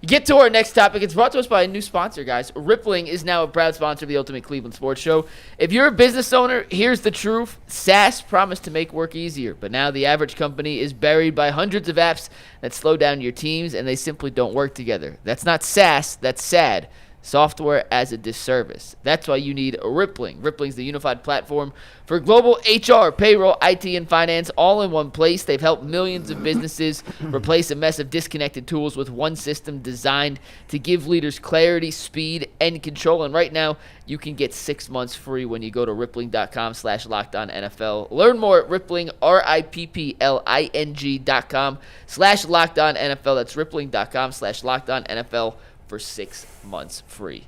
Get to our next topic. It's brought to us by a new sponsor, guys. Rippling is now a proud sponsor of the Ultimate Cleveland Sports Show. If you're a business owner, here's the truth. SaaS promised to make work easier, but now the average company is buried by hundreds of apps that slow down your teams, and they simply don't work together. That's not SaaS, that's SAD. Software as a disservice. That's why you need Rippling. Rippling's the unified platform for global HR, payroll, IT, and finance all in one place. They've helped millions of businesses replace a mess of disconnected tools with one system designed to give leaders clarity, speed, and control. And right now, you can get 6 months free when you go to rippling.com/LockedOnNFL. Learn more at Rippling, RIPPLING.com/LockedOnNFL. That's rippling.com/LockedOnNFL. for 6 months free.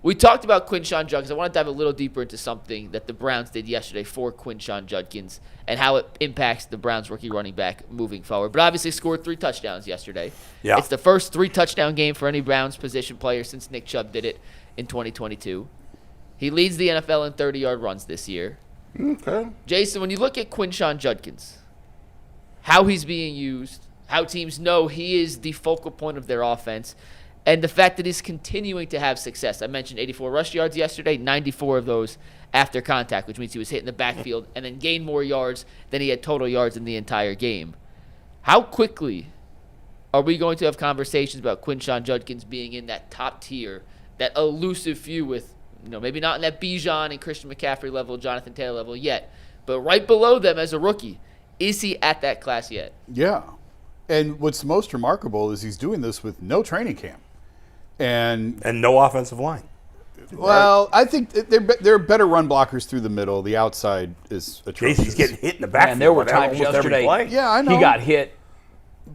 We talked about Quinshon Judkins. I want to dive a little deeper into something that the Browns did yesterday for Quinshon Judkins and how it impacts the Browns rookie running back moving forward. But obviously scored 3 touchdowns yesterday. Yeah. It's the first 3-touchdown game for any Browns position player since Nick Chubb did it in 2022. He leads the NFL in 30-yard runs this year. Okay. Jason, when you look at Quinshon Judkins, how he's being used, how teams know he is the focal point of their offense, and the fact that he's continuing to have success. I mentioned 84 rush yards yesterday, 94 of those after contact, which means he was hitting the backfield and then gained more yards than he had total yards in the entire game. How quickly are we going to have conversations about Quinshon Judkins being in that top tier, that elusive few with, maybe not in that Bijan and Christian McCaffrey level, Jonathan Taylor level yet, but right below them as a rookie? Is he at that class yet? Yeah. And what's most remarkable is he's doing this with no training camp. And no offensive line. Well, I think they're better run blockers through the middle. The outside is atrocious. He's getting hit in the back. And there were times yesterday. Yeah, I know. He got hit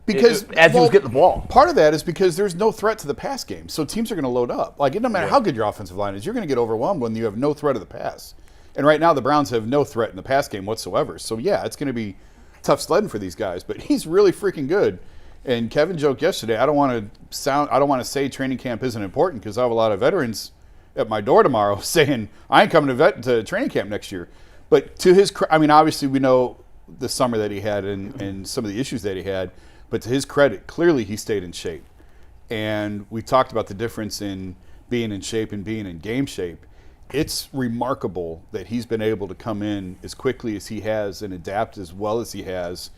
because as he was getting the ball. Part of that is because there's no threat to the pass game, so teams are going to load up. Like, it doesn't matter how good your offensive line is, you're going to get overwhelmed when you have no threat of the pass. And right now, the Browns have no threat in the pass game whatsoever. So yeah, it's going to be tough sledding for these guys. But he's really freaking good. And Kevin joked yesterday, I don't want to say training camp isn't important because I have a lot of veterans at my door tomorrow saying I ain't coming to training camp next year. But to his, obviously we know the summer that he had and some of the issues that he had, but to his credit, clearly he stayed in shape. And we talked about the difference in being in shape and being in game shape. It's remarkable that he's been able to come in as quickly as he has and adapt as well as he has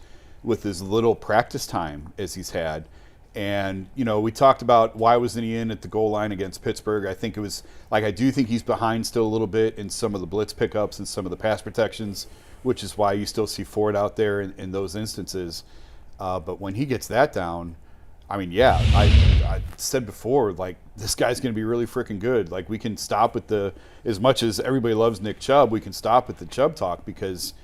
with as little practice time as he's had. And, we talked about why wasn't he in at the goal line against Pittsburgh. I think it was, I do think he's behind still a little bit in some of the blitz pickups and some of the pass protections, which is why you still see Ford out there in those instances. But when he gets that down, I said before, this guy's going to be really freaking good. We can stop with as much as everybody loves Nick Chubb, we can stop with the Chubb talk because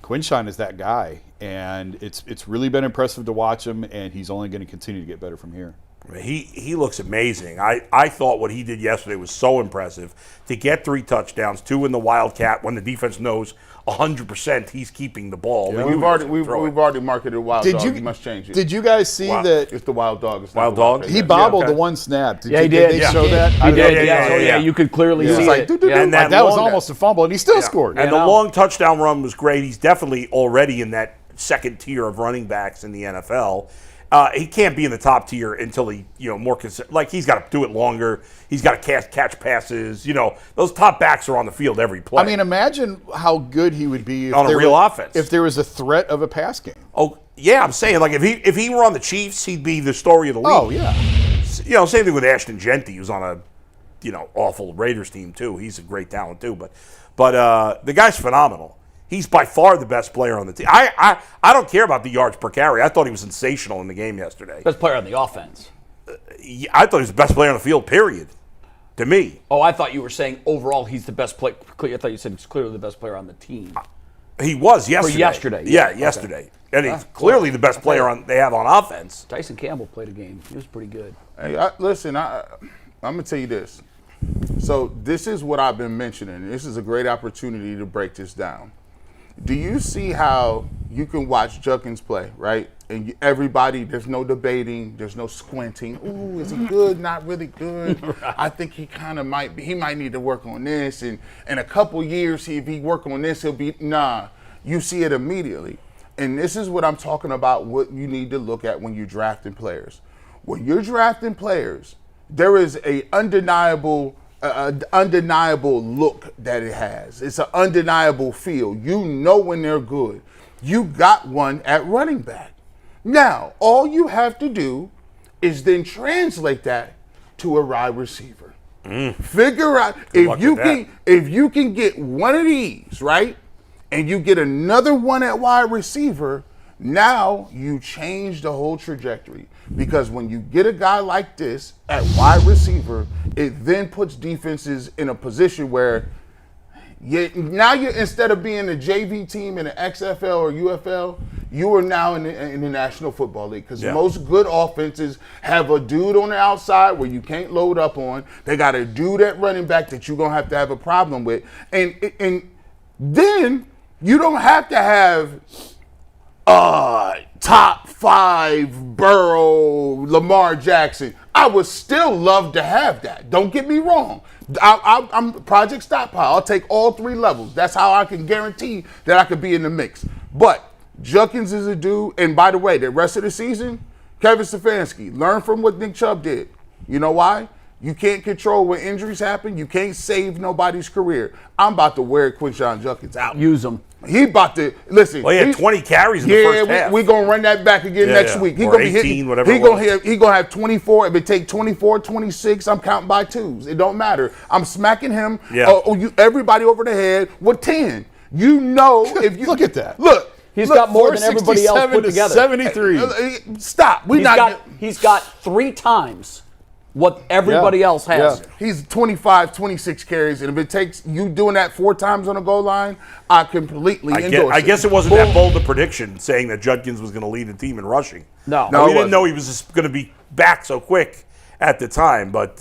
Quinshon is that guy, and it's really been impressive to watch him, and he's only going to continue to get better from here. He looks amazing. I thought what he did yesterday was so impressive. To get 3 touchdowns, 2 in the Wildcat, when the defense knows 100% he's keeping the ball. Yeah, we've already marketed Wild Dog. You must change it. Did you guys see that? It's the Wild Dog. It's Wild Dog? He bobbled the one snap. He did. Did they show that? He did. Yeah. You could clearly see it. And that was almost a fumble, and he still scored. And the long touchdown run was great. He's definitely already in that second tier of running backs in the NFL. He can't be in the top tier until he, more consistent. He's got to do it longer. He's got to catch passes. Those top backs are on the field every play. Imagine how good he would be on a real offense if there was a threat of a pass game. Oh yeah, I'm saying if he were on the Chiefs, he'd be the story of the league. Oh yeah. Same thing with Ashton Genty, who's on a awful Raiders team too. He's a great talent too, but the guy's phenomenal. He's by far the best player on the team. I don't care about the yards per carry. I thought he was sensational in the game yesterday. Best player on the offense. I thought he was the best player on the field, period, to me. Oh, I thought you were saying overall he's the best player. I thought you said he's clearly the best player on the team. He was yesterday. For yesterday. Yeah, yesterday. Okay. And he's clearly the best player they have on offense. Tyson Campbell played a game. He was pretty good. Hey, I'm going to tell you this. So this is what I've been mentioning. This is a great opportunity to break this down. Do you see how you can watch Judkins play, right? And everybody, there's no debating, there's no squinting. Ooh, is he good? Not really good. Right. I think he kind of might be. He might need to work on this. And in a couple years, if he work on this, he'll be, nah. You see it immediately. And this is what I'm talking about, what you need to look at when you're drafting players. when you're drafting players, there is a undeniable look that it has. It's an undeniable feel. You know when they're good. You got one at running back. Now, all you have to do is then translate that to a wide receiver. Figure out if you can get one of these, right? And you get another one at wide receiver, now you change the whole trajectory. Because when you get a guy like this at wide receiver, it then puts defenses in a position where now you're, instead of being a JV team in the XFL or UFL, you are now in the National Football League. Because most good offenses have a dude on the outside where you can't load up on. They got a dude at running back that you're going to have a problem with. And then you don't have to have top 5 Burrow, Lamar Jackson. I would still love to have that. Don't get me wrong. I'm Project Stockpile. I'll take all 3 levels. That's how I can guarantee that I could be in the mix. But Judkins is a dude. And by the way, the rest of the season, Kevin Stefanski, learn from what Nick Chubb did. You know why? You can't control when injuries happen. You can't save nobody's career. I'm about to wear Quinshon Judkins out. Use him. He about to listen. Well, he had 20 carries in the first half. We're gonna run that back again next week. He's or gonna 18, be hitting. whatever. He gonna have 24. If it take 24, 26, I'm counting by twos. It don't matter. I'm smacking him. Everybody over the head with 10. You know if you look at that. Look. He's got more than everybody else put together. 73. Stop. He's got 3 times what everybody else has. Yeah. He's 25, 26 carries, and if it takes you doing that 4 times on the goal line, I completely endorse it. I guess it wasn't that bold a prediction saying that Judkins was going to lead the team in rushing. No, we didn't know he was just going to be back so quick at the time. But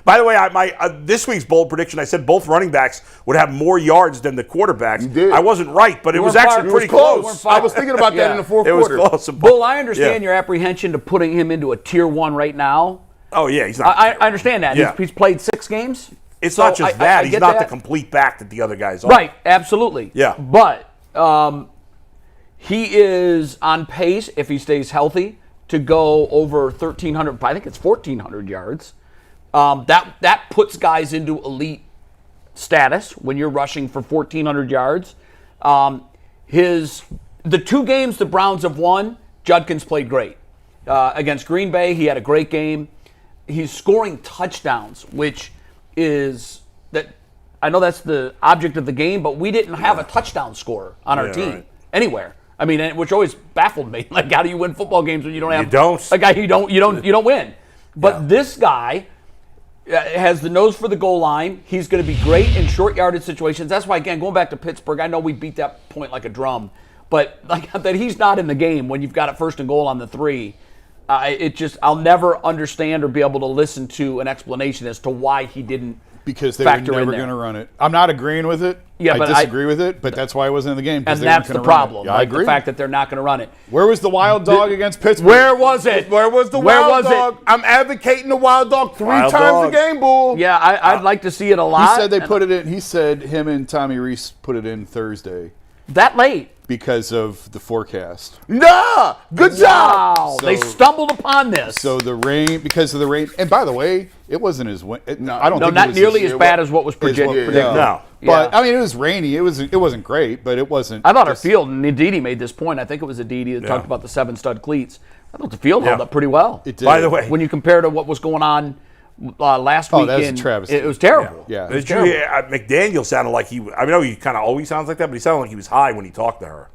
by the way, this week's bold prediction, I said both running backs would have more yards than the quarterbacks. You did. I wasn't right, but it was actually pretty close. I was thinking about that in the fourth It was quarter. close. Bull, I understand your apprehension to putting him into a tier 1 right now. Oh, yeah, he's not. I understand that. Yeah. He's played 6 games. It's So not just that. I He's get not that. the complete back that the other guys are. Right, absolutely. Yeah. But he is on pace, if he stays healthy, to go over 1,300, I think it's 1,400 yards. That puts guys into elite status when you're rushing for 1,400 yards. The 2 games the Browns have won, Judkins played great. Against Green Bay, he had a great game. He's scoring touchdowns, which is that. I know that's the object of the game, but we didn't have a touchdown scorer on our team anywhere. I mean, which always baffled me. Like, how do you win football games when you don't have a guy you don't win? But this guy has the nose for the goal line. He's going to be great in short yardage situations. That's why, again, going back to Pittsburgh, I know we beat that point like a drum, but like that he's not in the game when you've got it 1st and goal on the 3. I'll never understand or be able to listen to an explanation as to why he didn't. Because they were never going to run it. I'm not agreeing with it. I disagree with it, but that's why I wasn't in the game. And that's the problem. Yeah, I agree. The fact that they're not going to run it. Where was the wild dog against Pittsburgh? Where was it? Where was the wild dog? I'm advocating the wild dog 3 times a game, Bull. Yeah, I'd like to see it a lot. He said they put it in. He said him and Tommy Rees put it in Thursday. That late. Because of the forecast. Nah, good job. Wow, they stumbled upon this. So because of the rain, and by the way, it wasn't as I don't think not nearly as bad as what was predicted. No, but I mean, it was rainy. It wasn't great, but it wasn't. I thought our field, and Aditi made this point. I think it was Aditi that talked about the 7 stud cleats. I thought the field held up pretty well. It did. By the way, when you compare to what was going on last weekend, that was a travesty. It was terrible. Yeah. Did you, McDaniel sounded like he. I know he kind of always sounds like that, but he sounded like he was high when he talked to her.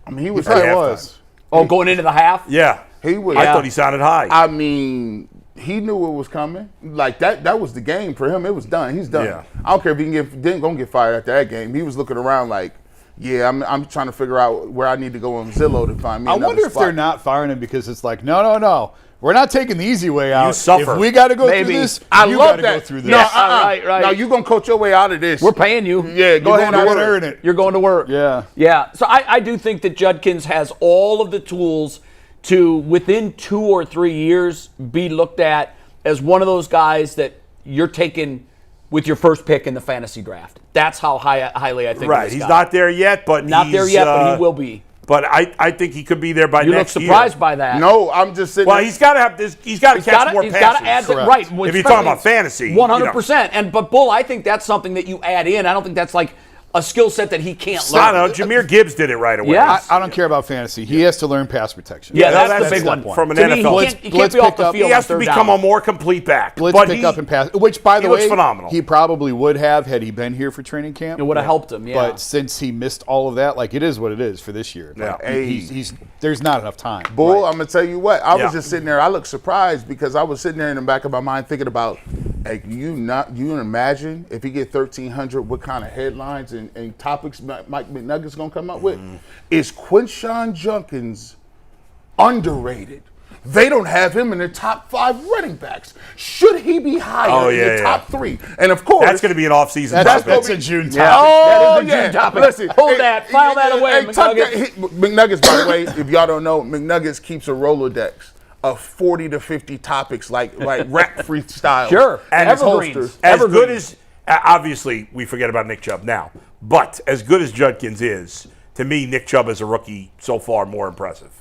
I mean, he was. He probably was. Oh, going into the half? Yeah, he was. I thought he sounded high. I mean, he knew it was coming. Like that was the game for him. It was done. He's done. Yeah. I don't care if he didn't gonna get fired after that game. He was looking around like, yeah, I'm trying to figure out where I need to go on Zillow to find me. I wonder if they're not firing him because it's like, no. We're not taking the easy way out. You suffer. If we got to go through this, I you love gotta that. go through this. No, right. Now you're gonna coach your way out of this. We're paying you. Yeah, go ahead. You're going to earn it. You're going to work. Yeah. Yeah. So I do think that Judkins has all of the tools to, within 2 or 3 years, be looked at as one of those guys that you're taking with your first pick in the fantasy draft. That's how highly I think. Right. of this He's guy. not there yet, but Not there yet, but he will be. But I think he could be there by You look next year. surprised by that. No, I'm just sitting. Well, there. he's got to have this. He's got to catch more He's passes. got to add Correct. right. If you're talking about fantasy, 100%. But Bull, I think that's something that you add in. I don't think that's like a skill set that he can't I learn. don't know. Jameer Gibbs did it right away. Yeah. I don't care about fantasy. He has to learn pass protection. Yeah, No, that's the big step one. From an To me, NFL. he can't Blitz be off the pickup. field. He has on to third become down. a more complete back. Blitz but pick up and pass, which by the looks way, phenomenal. he probably would have had he been here for training camp. It would have helped him, yeah. But since he missed all of that, like it is what it is for this year. Yeah. Like, Hey. he's there's not enough time. Bull, I'm gonna tell you what. I Yeah. was just sitting there. I looked surprised because I was sitting there in the back of my mind thinking about, hey, you imagine if he get 1,300, what kind of headlines and topics Mike McNuggets gonna come up with? Is Quinshon Judkins underrated? They don't have him in the top 5 running backs. Should he be higher in the top 3? And of course, that's going to be an off-season That's topic. a June topic. Yeah. Oh, That is a June topic. Listen, Hold that. File that away, tuck McNuggets. McNuggets, by the way, if y'all don't know, McNuggets keeps a Rolodex of 40 to 50 topics, like rap freestyle. Sure. And his Evergreens. holsters. As good Evergreens. as obviously we forget about Nick Chubb now, but as good as Judkins is, to me, Nick Chubb as a rookie so far more impressive.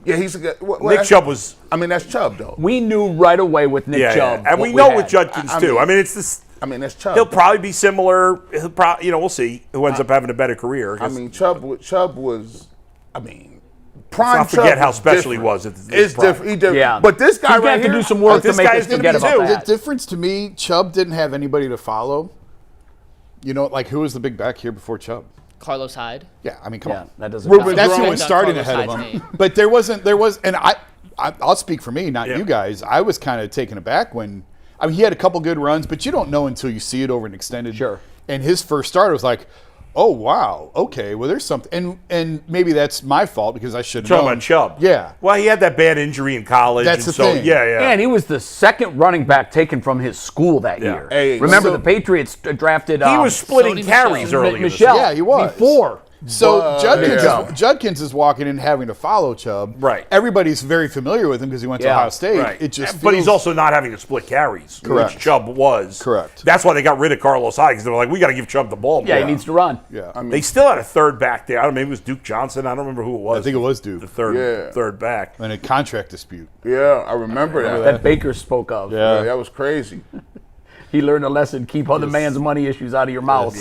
Yeah, he's a good. Nick Chubb was, I mean, that's Chubb, though. We knew right away with Nick Chubb. and what we know had. with Judkins I too. mean- I mean, it's this. I mean, that's Chubb. He'll probably be similar. He'll probably, we'll see who ends up having a better career. I 'cause mean, Chubb was. I mean, prime. not forget Chubb how was special he different. was at his It's prime. different. He different. Yeah. But this guy He's right got to here, do some work to this make guy's us gonna forget be about too. that. The difference to me, Chubb didn't have anybody to follow. You know, like who was the big back here before Chubb? Carlos Hyde. Yeah, I mean, come Yeah, on. that doesn't Ruben count. That's who Jerome. was starting Carlos ahead of Hyde's him. name. But and I'll speak for me, not Yeah. you guys. I was kind of taken aback when, I mean, he had a couple good runs, but you don't know until you see it over an extended. Sure. And his first start was like, oh wow, okay, well there's something, and maybe that's my fault because I should have Talking known. about Chubb. Yeah. Well, he had that bad injury in college. That's and the so, thing. Yeah. And he was the second running back taken from his school that Yeah. year. Hey, Remember, so- the Patriots drafted. He was splitting Sony carries Michel. early. in the Michelle. Yeah, he was. Before. So Judkins, yeah. Judkins is walking in having to follow Chubb. Right. Everybody's very familiar with him because he went to Yeah. Ohio State. Right. It just but he's feels- also not having to split carries, Correct. which Chubb was. Correct. That's why they got rid of Carlos Hyde because they were like, we got to give Chubb the ball. Yeah, more. he needs to run. Yeah. They still had a third back there. I don't know, maybe it was Duke Johnson. I don't remember who it was. I think it was Duke. The third back. And a contract dispute. Yeah, I remember that. That Baker spoke of. Yeah, that was crazy. He learned a lesson: keep other man's money issues out of your mouth.